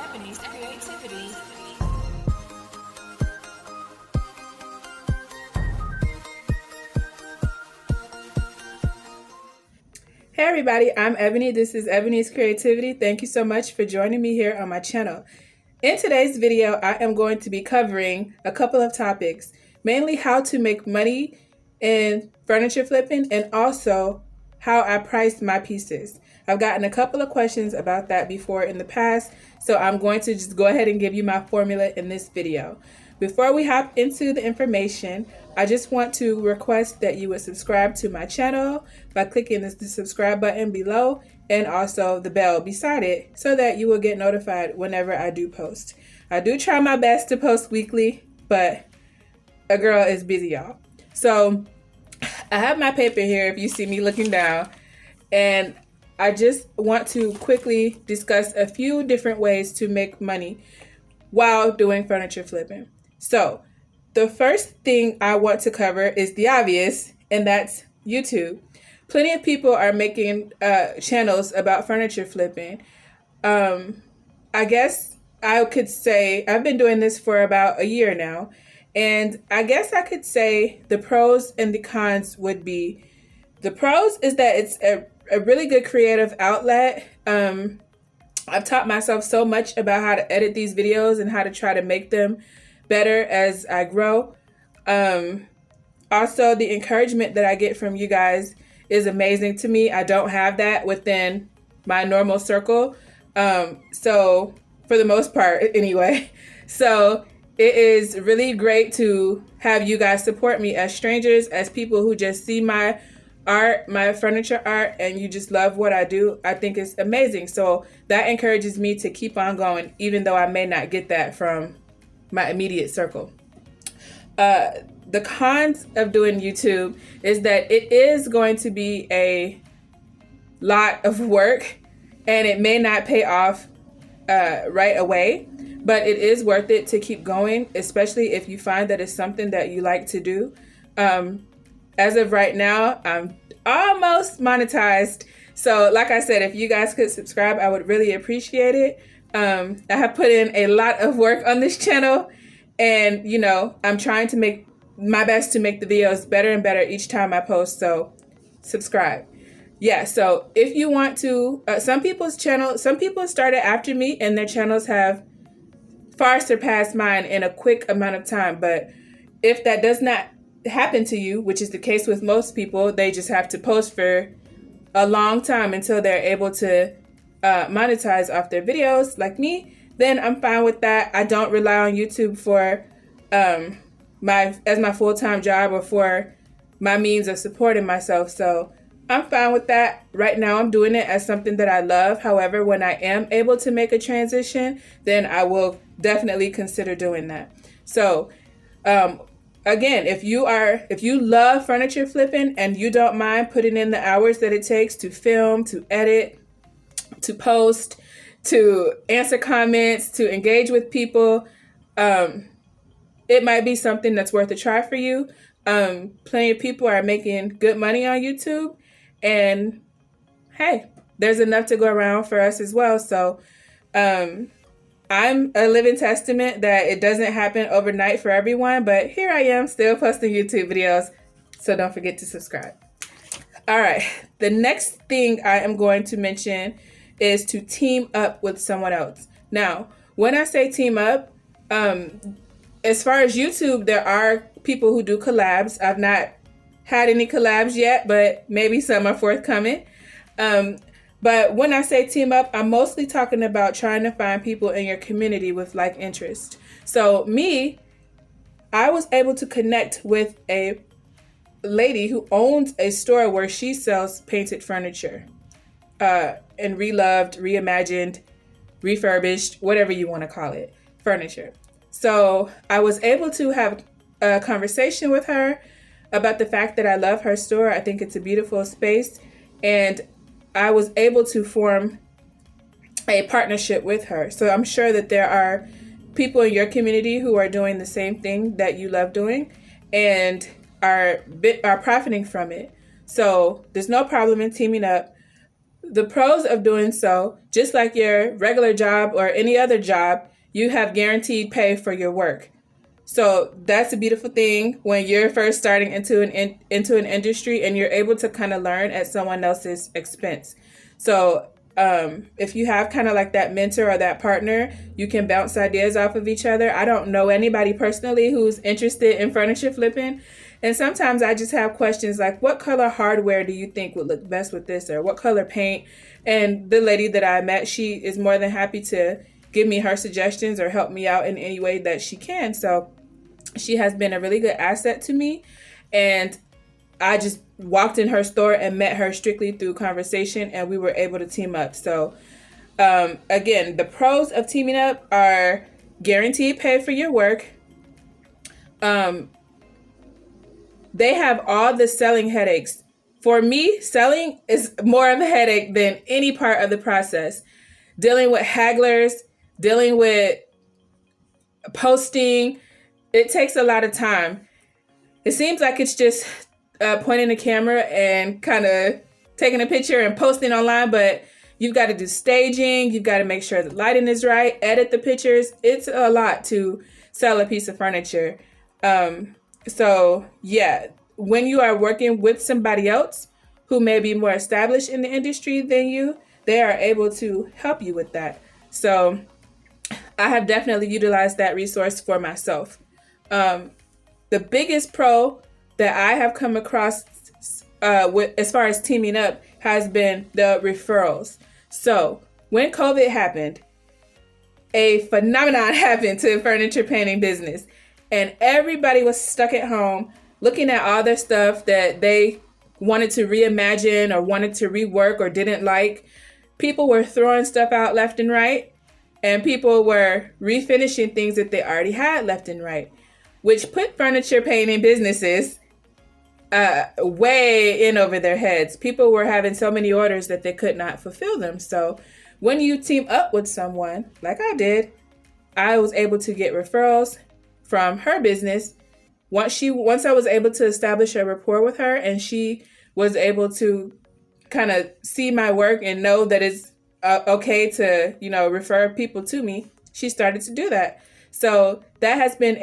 Ebonee's creativity. Hey everybody, I'm Ebonee. This is Ebonee's Creativity. Thank you so much for joining me here on my channel. In today's video, I am going to be covering a couple of topics, mainly how to make money in furniture flipping and also how I price my pieces. I've gotten a couple of questions about that before in the past, so I'm going to just go ahead and give you my formula in this video. Before we hop into the information, I just want to request that you would subscribe to my channel by clicking the subscribe button below and also the bell beside it so that you will get notified whenever I do post. I do try my best to post weekly, but a girl is busy, y'all. So I have my paper here if you see me looking down, and I just want to quickly discuss a few different ways to make money while doing furniture flipping. So the first thing I want to cover is the obvious, and that's YouTube. Plenty of people are making channels about furniture flipping. I guess I could say I've been doing this for about a year now, and I guess I could say the pros and the cons would be, the pros is that it's a really good creative outlet. I've taught myself so much about how to edit these videos and how to try to make them better as I grow. Also, the encouragement that I get from you guys is amazing to me. I don't have that within my normal circle. So for the most part anyway. So it is really great to have you guys support me as strangers, as people who just see my art, my furniture art, and you just love what I do. I think it's amazing. So that encourages me to keep on going, even though I may not get that from my immediate circle. The cons of doing YouTube is that it is going to be a lot of work and it may not pay off right away, but it is worth it to keep going, especially if you find that it's something that you like to do. As of right now, I'm almost monetized. So like I said, if you guys could subscribe, I would really appreciate it. I have put in a lot of work on this channel, and you know, I'm trying to make my best to make the videos better and better each time I post. So subscribe. Yeah, so if you want to, some people started after me and their channels have far surpassed mine in a quick amount of time. But if that does not happen to you, which is the case with most people, they just have to post for a long time until they're able to monetize off their videos like me, then I'm fine with that. I don't rely on YouTube for my full-time job or for my means of supporting myself. So I'm fine with that. Right now I'm doing it as something that I love. However, when I am able to make a transition, then I will definitely consider doing that. So again, if you love furniture flipping and you don't mind putting in the hours that it takes to film, to edit, to post, to answer comments, to engage with people, it might be something that's worth a try for you. Plenty of people are making good money on YouTube, and hey, there's enough to go around for us as well. So I'm a living testament that it doesn't happen overnight for everyone, but here I am still posting YouTube videos, so don't forget to subscribe. All right, the next thing I am going to mention is to team up with someone else. Now, when I say team up, as far as YouTube, there are people who do collabs. I've not had any collabs yet, but maybe some are forthcoming. But when I say team up, I'm mostly talking about trying to find people in your community with like interest. So me, I was able to connect with a lady who owns a store where she sells painted furniture, and reloved, reimagined, refurbished, whatever you want to call it, furniture. So I was able to have a conversation with her about the fact that I love her store. I think it's a beautiful space, and I was able to form a partnership with her. So I'm sure that there are people in your community who are doing the same thing that you love doing and are profiting from it. So there's no problem in teaming up. the pros of doing so, just like your regular job or any other job, you have guaranteed pay for your work. So that's a beautiful thing when you're first starting into an industry and you're able to kind of learn at someone else's expense. So if you have kind of like that mentor or that partner, you can bounce ideas off of each other. I don't know anybody personally who's interested in furniture flipping. And sometimes I just have questions like, what color hardware do you think would look best with this? Or what color paint? And the lady that I met, she is more than happy to give me her suggestions or help me out in any way that she can. So she has been a really good asset to me. And I just walked in her store and met her strictly through conversation, and we were able to team up. So again, the pros of teaming up are guaranteed pay for your work. They have all the selling headaches. For me, selling is more of a headache than any part of the process. Dealing with hagglers, dealing with posting, it takes a lot of time. It seems like it's just pointing the camera and kind of taking a picture and posting online, but you've got to do staging. You've got to make sure the lighting is right, edit the pictures. It's a lot to sell a piece of furniture. So yeah, when you are working with somebody else who may be more established in the industry than you, they are able to help you with that. So I have definitely utilized that resource for myself. The biggest pro that I have come across with, as far as teaming up, has been the referrals. So when COVID happened, a phenomenon happened to the furniture painting business, and everybody was stuck at home looking at all their stuff that they wanted to reimagine or wanted to rework or didn't like. People were throwing stuff out left and right, and people were refinishing things that they already had left and right, which put furniture painting businesses way in over their heads. People were having so many orders that they could not fulfill them. So when you team up with someone like I did, I was able to get referrals from her business. Once I was able to establish a rapport with her, and she was able to kind of see my work and know that it's okay to, refer people to me, she started to do that. So that has been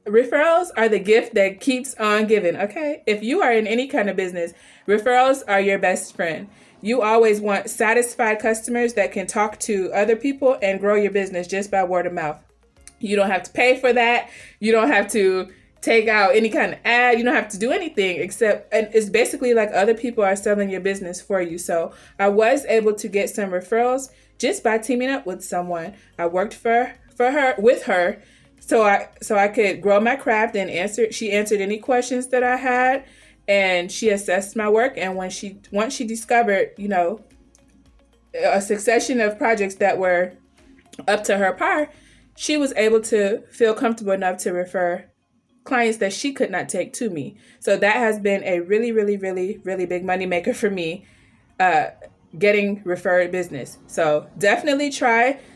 referrals are the gift that keeps on giving. Okay. If you are in any kind of business, referrals are your best friend. You always want satisfied customers that can talk to other people and grow your business just by word of mouth. You don't have to pay for that. You don't have to take out any kind of ad. You don't have to do anything except, and it's basically like other people are selling your business for you. So I was able to get some referrals just by teaming up with someone. I worked with her so I could grow my craft and she answered any questions that I had, and she assessed my work. And once she discovered, a succession of projects that were up to her par, she was able to feel comfortable enough to refer clients that she could not take to me. So that has been a really, really, really, really big moneymaker for me, getting referred business. So definitely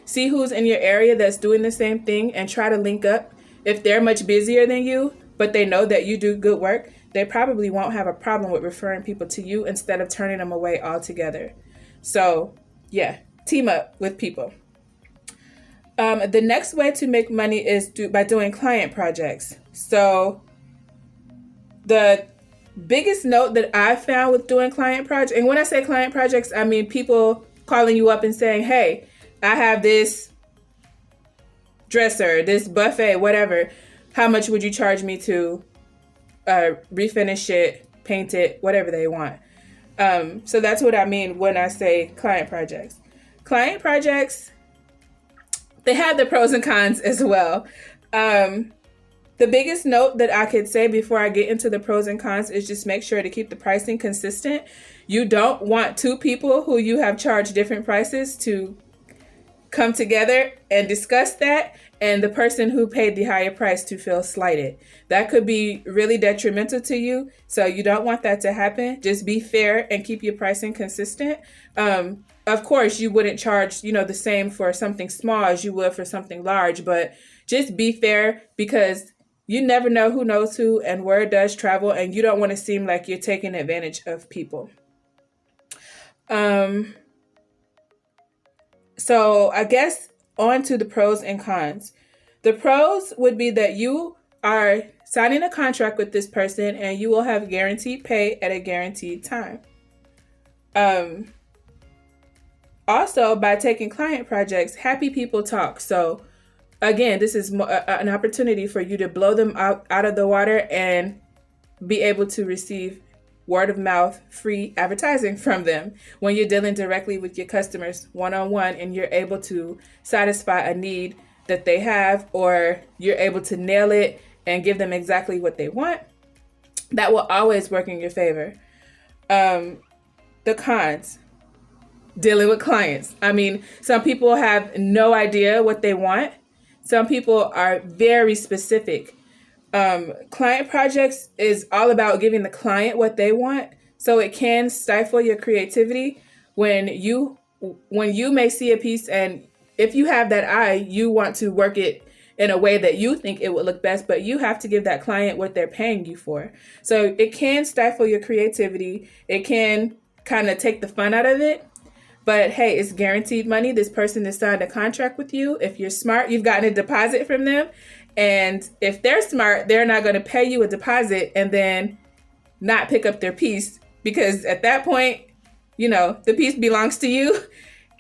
see who's in your area that's doing the same thing and try to link up. If they're much busier than you, but they know that you do good work, they probably won't have a problem with referring people to you instead of turning them away altogether. So yeah, team up with people. The next way to make money is by doing client projects. So the biggest note that I found with doing client projects, and when I say client projects, I mean people calling you up and saying, hey, I have this dresser, this buffet, whatever. How much would you charge me to refinish it, paint it, whatever they want? So that's what I mean when I say client projects. Client projects, they have the pros and cons as well. The biggest note that I could say before I get into the pros and cons is just make sure to keep the pricing consistent. You don't want two people who you have charged different prices to come together and discuss that, and the person who paid the higher price to feel slighted. That could be really detrimental to you. So you don't want that to happen. Just be fair and keep your pricing consistent. Of course, you wouldn't charge, the same for something small as you would for something large, but just be fair, because you never know who knows who and word does travel, and you don't want to seem like you're taking advantage of people. So I guess on to the pros and cons. The pros would be that you are signing a contract with this person and you will have guaranteed pay at a guaranteed time. Also, by taking client projects, happy people talk. So again, this is an opportunity for you to blow them out of the water and be able to receive word of mouth free advertising from them when you're dealing directly with your customers one-on-one, and you're able to satisfy a need that they have, or you're able to nail it and give them exactly what they want. That will always work in your favor. The cons: dealing with clients. I mean, some people have no idea what they want. Some people are very specific. Client projects is all about giving the client what they want. So it can stifle your creativity when you may see a piece, and if you have that eye, you want to work it in a way that you think it would look best, but you have to give that client what they're paying you for. So it can stifle your creativity. It can kind of take the fun out of it. But hey, it's guaranteed money. This person has signed a contract with you. If you're smart, you've gotten a deposit from them. And if they're smart, they're not going to pay you a deposit and then not pick up their piece, because at that point, the piece belongs to you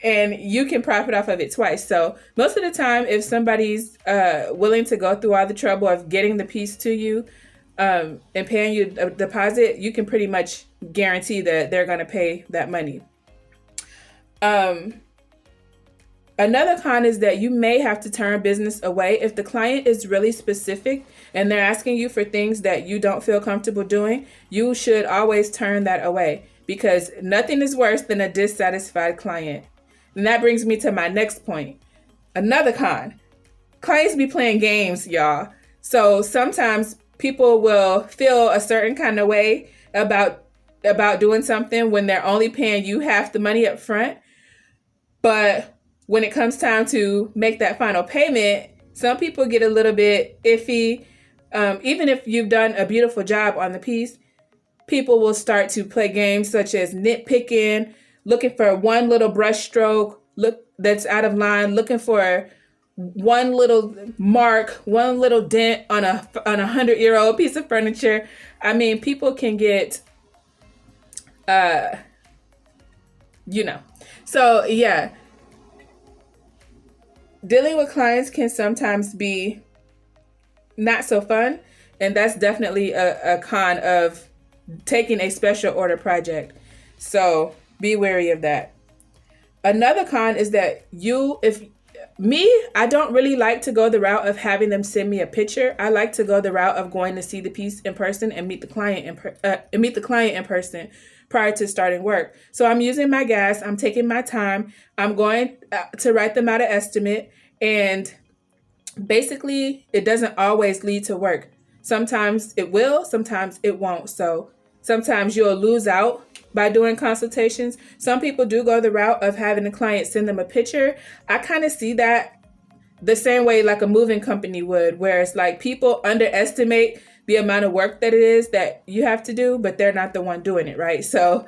and you can profit off of it twice. So most of the time, if somebody's willing to go through all the trouble of getting the piece to you and paying you a deposit, you can pretty much guarantee that they're going to pay that money. Another con is that you may have to turn business away if the client is really specific and they're asking you for things that you don't feel comfortable doing. You should always turn that away, because nothing is worse than a dissatisfied client. And that brings me to my next point. Another con: clients be playing games, y'all. So sometimes people will feel a certain kind of way about doing something when they're only paying you half the money up front. But when it comes time to make that final payment, some people get a little bit iffy. Even if you've done a beautiful job on the piece, people will start to play games such as nitpicking, looking for one little brush stroke that's out of line, looking for one little mark, one little dent on a 100-year-old piece of furniture. I mean, people can get, So yeah, dealing with clients can sometimes be not so fun. And that's definitely a con of taking a special order project. So be wary of that. Another con is that I don't really like to go the route of having them send me a picture. I like to go the route of going to see the piece in person and meet the client in person prior to starting work. So I'm using my gas. I'm taking my time. I'm going to write them out an estimate, and basically it doesn't always lead to work. Sometimes it will, sometimes it won't. So sometimes you'll lose out by doing consultations. Some people do go the route of having the client send them a picture. I kind of see that the same way like a moving company would, where it's like people underestimate the amount of work that it is that you have to do, but they're not the one doing it, right? So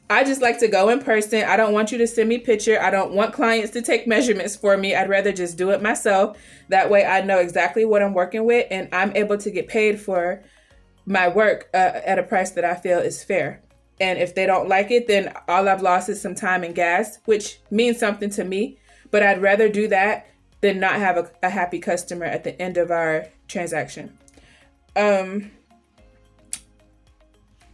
I just like to go in person. I don't want you to send me a picture. I don't want clients to take measurements for me. I'd rather just do it myself. That way I know exactly what I'm working with, and I'm able to get paid for my work at a price that I feel is fair. And if they don't like it, then all I've lost is some time and gas, which means something to me. But I'd rather do that than not have a happy customer at the end of our transaction.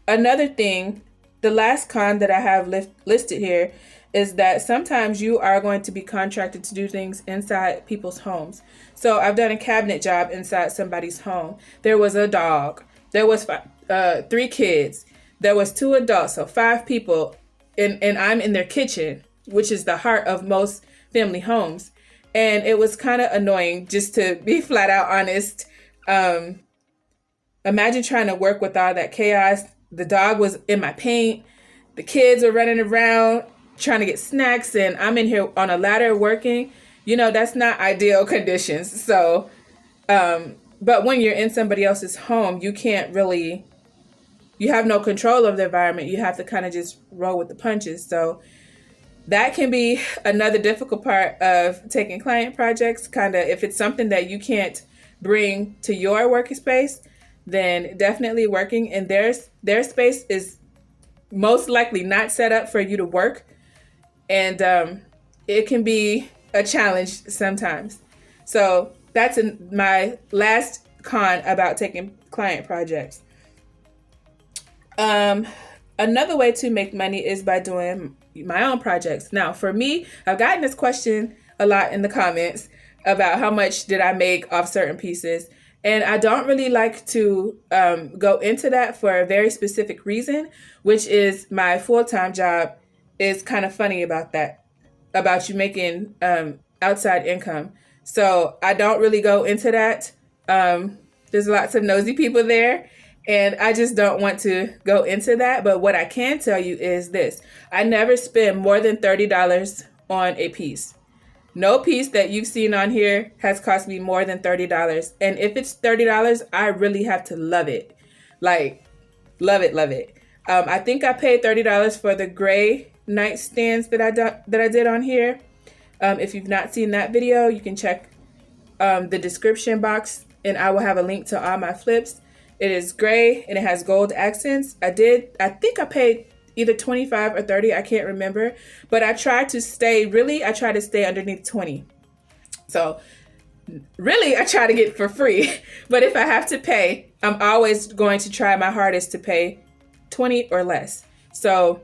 Another thing, the last con that I have listed here is that sometimes you are going to be contracted to do things inside people's homes. So I've done a cabinet job inside somebody's home. There was a dog. There was 3 kids. There was 2 adults, so 5 people, and I'm in their kitchen, which is the heart of most family homes. And it was kind of annoying, just to be flat out honest. Imagine trying to work with all that chaos. The dog was in my paint. The kids are running around trying to get snacks, and I'm in here on a ladder working. That's not ideal conditions. So, but when you're in somebody else's home, you have no control of the environment. You have to kind of just roll with the punches. So that can be another difficult part of taking client projects. Kind of, if it's something that you can't bring to your workspace, then definitely working in their space is most likely not set up for you to work. And it can be a challenge sometimes. So that's my last con about taking client projects. Another way to make money is by doing my own projects. Now, for me, I've gotten this question a lot in the comments about how much did I make off certain pieces. And I don't really like to go into that for a very specific reason, which is my full-time job is kind of funny about that, about you making outside income. So I don't really go into that. There's lots of nosy people there, and I just don't want to go into that. But what I can tell you is this. I never spend more than $30 on a piece. No piece that you've seen on here has cost me more than $30. And if it's $30, I really have to love it. Like, love it, love it. I think I paid $30 for the gray nightstands that I did on here. If you've not seen that video, you can check the description box, and I will have a link to all my flips. It is gray and it has gold accents. I think I paid either 25 or 30, I can't remember, but I try to stay underneath 20. So really, I try to get for free, but if I have to pay, I'm always going to try my hardest to pay 20 or less. So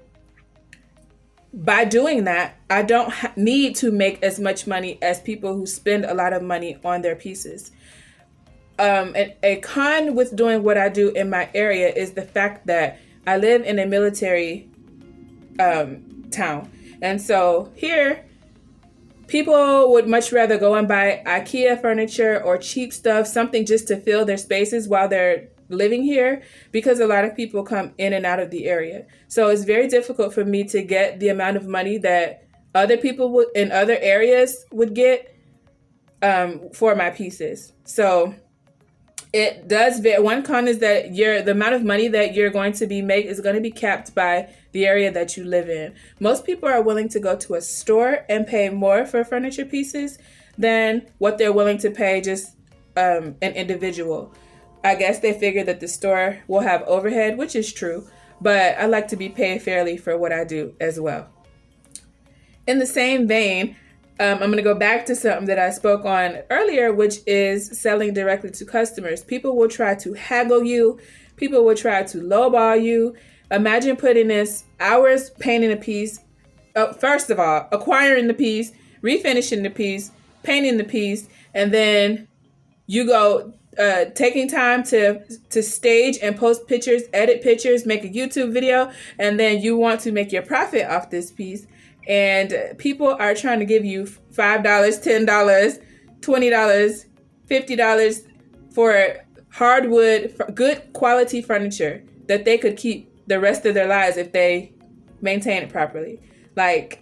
by doing that, I don't need to make as much money as people who spend a lot of money on their pieces. A con with doing what I do in my area is the fact that I live in a military town. And so here, people would much rather go and buy IKEA furniture or cheap stuff, something just to fill their spaces while they're living here, because a lot of people come in and out of the area. So it's very difficult for me to get the amount of money that other people in other areas would get for my pieces. So it does vary. One con is that the amount of money that you're going to is going to be capped by the area that you live in. Most people are willing to go to a store and pay more for furniture pieces than what they're willing to pay just an individual. I guess they figure that the store will have overhead, which is true, but I like to be paid fairly for what I do as well. In the same vein, I'm going to go back to something that I spoke on earlier, which is selling directly to customers. People will try to haggle you. People will try to lowball you. Imagine putting this hours painting a piece. First of all, acquiring the piece, refinishing the piece, painting the piece, and then you go taking time to stage and post pictures, edit pictures, make a YouTube video, and then you want to make your profit off this piece. And people are trying to give you $5, $10, $20, $50 for hardwood, for good quality furniture that they could keep the rest of their lives if they maintain it properly. Like,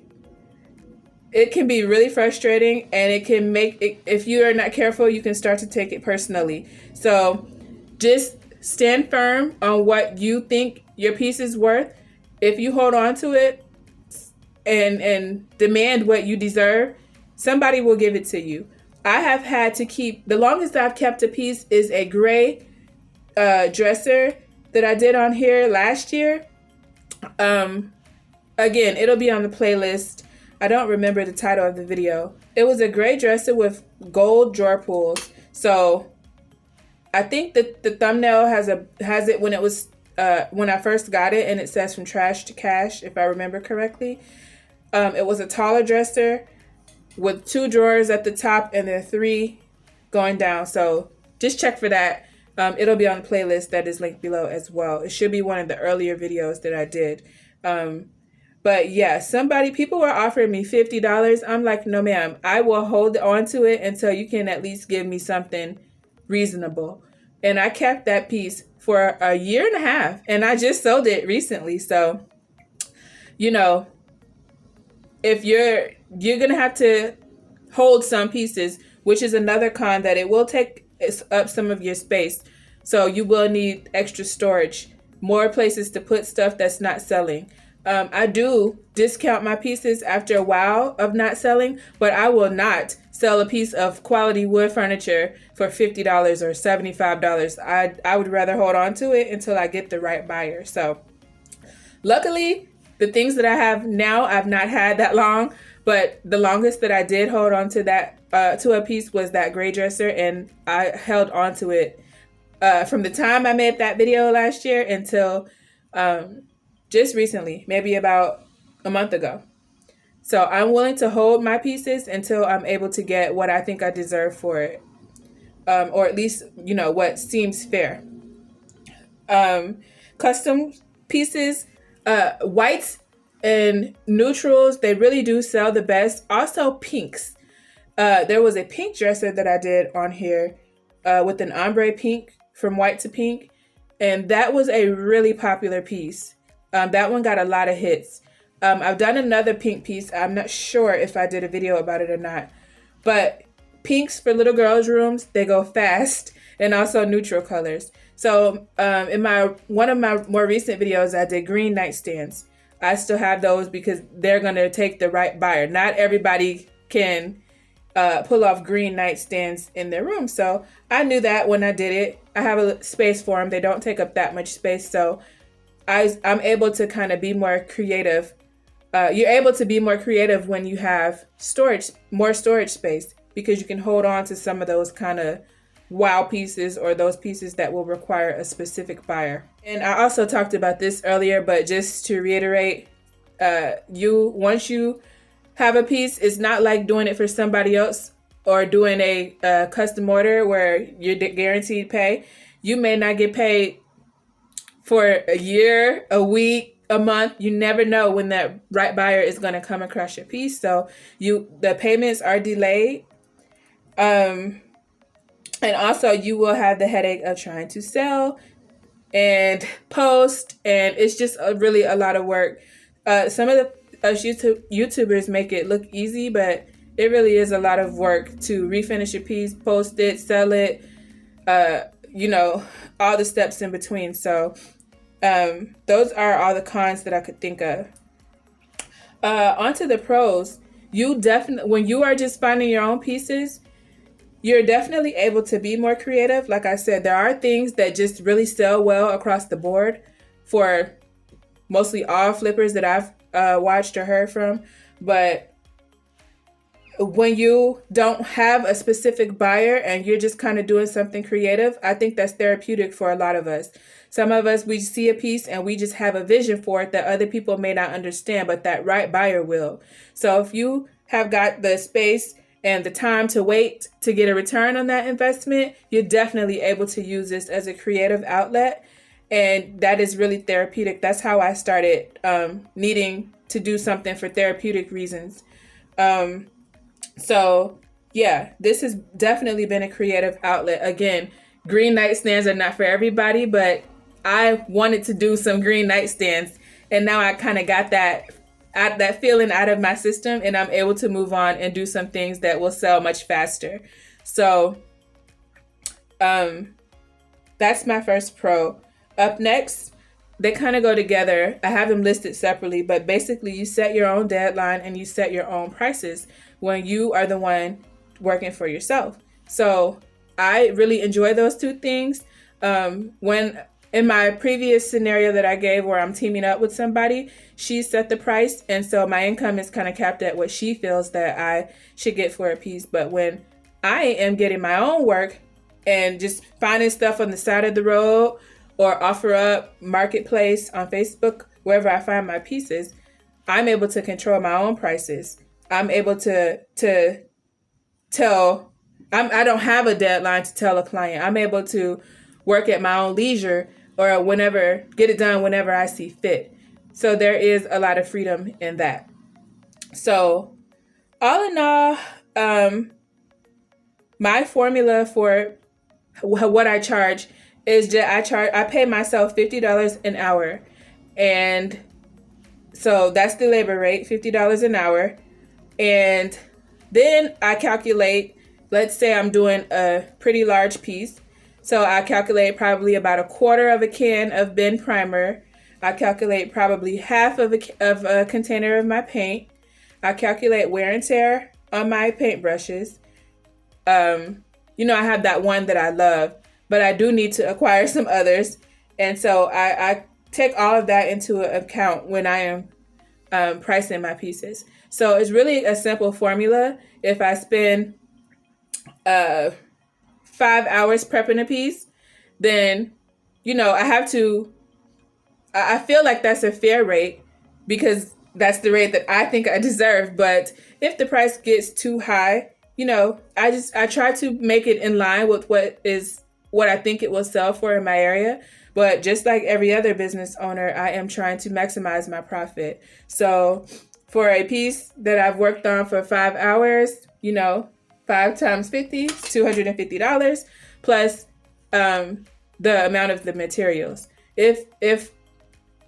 it can be really frustrating, and it can make it, if you are not careful, you can start to take it personally. So just stand firm on what you think your piece is worth. If you hold on to it and demand what you deserve, somebody will give it to you. I have had to keep, the longest I've kept a piece is a gray dresser that I did on here last year. Again, it'll be on the playlist. I don't remember the title of the video. It was a gray dresser with gold drawer pulls. So I think that the thumbnail has it when it was when I first got it, and it says from trash to cash, if I remember correctly. It was a taller dresser with 2 drawers at the top and then 3 going down. So just check for that. It'll be on the playlist that is linked below as well. It should be one of the earlier videos that I did. But yeah, people were offering me $50. I'm like, no, ma'am, I will hold on to it until you can at least give me something reasonable. And I kept that piece for a year and a half, and I just sold it recently. So, you know, if you're going to have to hold some pieces, which is another con, that it will take up some of your space. So you will need extra storage, more places to put stuff that's not selling. I do discount my pieces after a while of not selling, but I will not sell a piece of quality wood furniture for $50 or $75. I would rather hold on to it until I get the right buyer. So luckily, the things that I have now, I've not had that long, but the longest that I did hold on to that to a piece was that gray dresser, and I held on to it from the time I made that video last year until just recently, maybe about a month ago. So I'm willing to hold my pieces until I'm able to get what I think I deserve for it, or at least, you know, what seems fair. Custom pieces, whites and neutrals, they really do sell the best. Also pinks. There was a pink dresser that I did on here with an ombre pink from white to pink, and that was a really popular piece. That one got a lot of hits. I've done another pink piece. I'm not sure if I did a video about it or not, but pinks for little girls' rooms, they go fast, and also neutral colors. So in one of my more recent videos, I did green nightstands. I still have those because they're going to take the right buyer. Not everybody can pull off green nightstands in their room. So I knew that when I did it. I have a space for them. They don't take up that much space. So I'm able to kind of be more creative. You're able to be more creative when you have more storage space, because you can hold on to some of those kind of wow pieces, or those pieces that will require a specific buyer. And I also talked about this earlier, but just to reiterate, once you have a piece, it's not like doing it for somebody else or doing a custom order where you're guaranteed pay. You may not get paid for a year, a week, a month. You never know when that right buyer is going to come across your piece. So the payments are delayed. And also you will have the headache of trying to sell and post, and it's just really a lot of work. Some of the YouTubers make it look easy, but it really is a lot of work to refinish your piece, post it, sell it, all the steps in between. So those are all the cons that I could think of. Onto the pros. When you are just finding your own pieces, you're definitely able to be more creative. Like I said, there are things that just really sell well across the board for mostly all flippers that I've watched or heard from. But when you don't have a specific buyer and you're just kind of doing something creative, I think that's therapeutic for a lot of us. Some of us, we see a piece and we just have a vision for it that other people may not understand, but that right buyer will. So if you have got the space and the time to wait to get a return on that investment, you're definitely able to use this as a creative outlet. And that is really therapeutic. That's how I started needing to do something for therapeutic reasons. So yeah, this has definitely been a creative outlet. Again, green nightstands are not for everybody, but I wanted to do some green nightstands, and now I kind of got that feeling out of my system, and I'm able to move on and do some things that will sell much faster. So that's my first pro. Up next, they kind of go together. I have them listed separately, but basically you set your own deadline and you set your own prices when you are the one working for yourself. So I really enjoy those two things. When in my previous scenario that I gave where I'm teaming up with somebody, she set the price, and so my income is kind of capped at what she feels that I should get for a piece. But when I am getting my own work and just finding stuff on the side of the road or OfferUp, Marketplace, on Facebook, wherever I find my pieces, I'm able to control my own prices. I'm able to tell, I don't have a deadline to tell a client. I'm able to work at my own leisure or get it done whenever I see fit. So there is a lot of freedom in that. So all in all, my formula for what I charge is that I pay myself $50 an hour. And so that's the labor rate, $50 an hour. And then I calculate, let's say I'm doing a pretty large piece. So I calculate probably about a quarter of a can of Ben primer, I calculate probably half of a container of my paint. I calculate wear and tear on my paintbrushes. You know, I have that one that I love, but I do need to acquire some others. And so I take all of that into account when I am pricing my pieces. So it's really a simple formula. If I spend 5 hours prepping a piece, then, you know, I feel like that's a fair rate because that's the rate that I think I deserve. But if the price gets too high, you know, I try to make it in line with what I think it will sell for in my area. But just like every other business owner, I am trying to maximize my profit. So for a piece that I've worked on for 5 hours, you know, 5 times 50, $250 plus the amount of the materials. If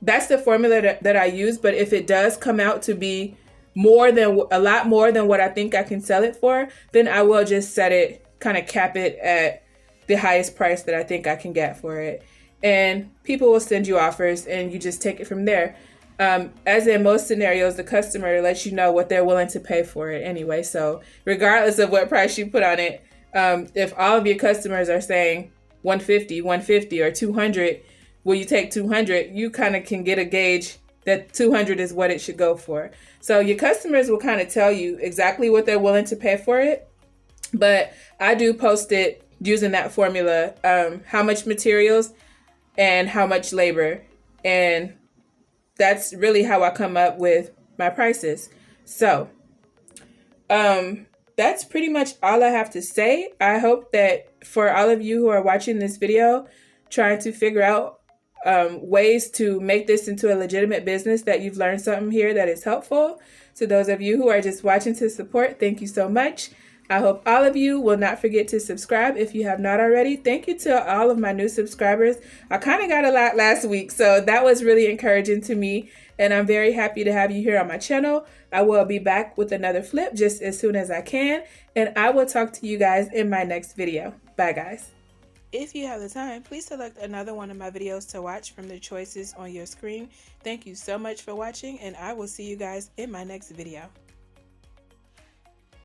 that's the formula that I use, but if it does come out to be a lot more than what I think I can sell it for, then I will just set it, kind of cap it at the highest price that I think I can get for it. And people will send you offers and you just take it from there. As in most scenarios, the customer lets you know what they're willing to pay for it anyway. So regardless of what price you put on it, if all of your customers are saying 150 or 200, will you take 200? You kind of can get a gauge that 200 is what it should go for. So your customers will kind of tell you exactly what they're willing to pay for it. But I do post it using that formula, how much materials and how much labor. And that's really how I come up with my prices. So that's pretty much all I have to say. I hope that for all of you who are watching this video, trying to figure out ways to make this into a legitimate business, that you've learned something here that is helpful. To those of you who are just watching to support, thank you so much. I hope all of you will not forget to subscribe if you have not already. Thank you to all of my new subscribers. I kind of got a lot last week, so that was really encouraging to me. And I'm very happy to have you here on my channel. I will be back with another flip just as soon as I can. And I will talk to you guys in my next video. Bye, guys. If you have the time, please select another one of my videos to watch from the choices on your screen. Thank you so much for watching, and I will see you guys in my next video.